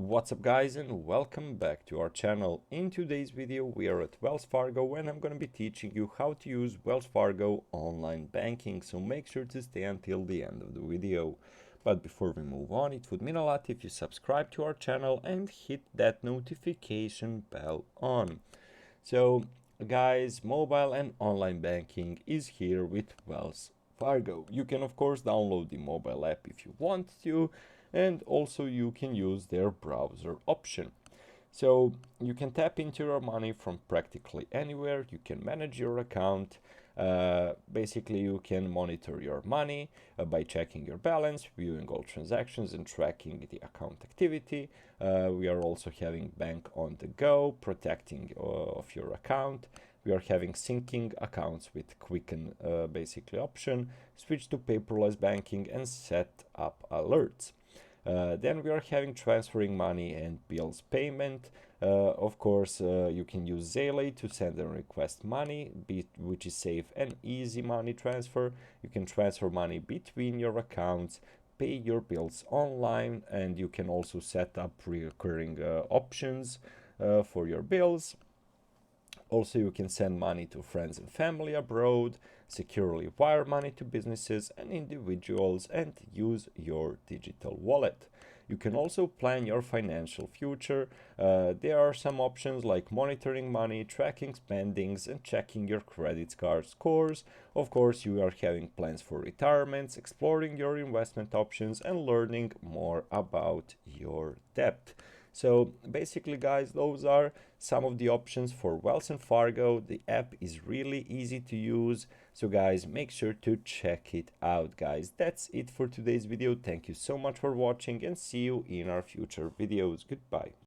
What's up guys, and welcome back to our channel. In today's video we are at Wells Fargo and I'm going to be teaching you how to use Wells Fargo online banking, so make sure to stay until the end of the video. But before we move on, it would mean a lot if you subscribe to our channel and hit that notification bell on. So guys, mobile and online banking is here with Wells Fargo. You can of course download the mobile app if you want to, and also you can use their browser option. So you can tap into your money from practically anywhere. You can manage your account. Basically, you can monitor your money by checking your balance, viewing all transactions, and tracking the account activity. We are also having bank on the go, protecting of your account. We are having syncing accounts with quicken basically option, switch to paperless banking, and set up alerts. Then we are having transferring money and bills payment. Of course, you can use Zelle to send and request money, which is safe and easy money transfer. You can transfer money between your accounts, pay your bills online, and you can also set up recurring options for your bills. Also, you can send money to friends and family abroad, securely wire money to businesses and individuals, and use your digital wallet. You can also plan your financial future. There are some options like monitoring money, tracking spendings, and checking your credit card scores. Of course, you are having plans for retirements, exploring your investment options, and learning more about your debt. So basically guys, those are some of the options for Wells and Fargo. The app is really easy to use, so guys, make sure to check it out. Guys, that's it for today's video. Thank you so much for watching and see you in our future videos. Goodbye.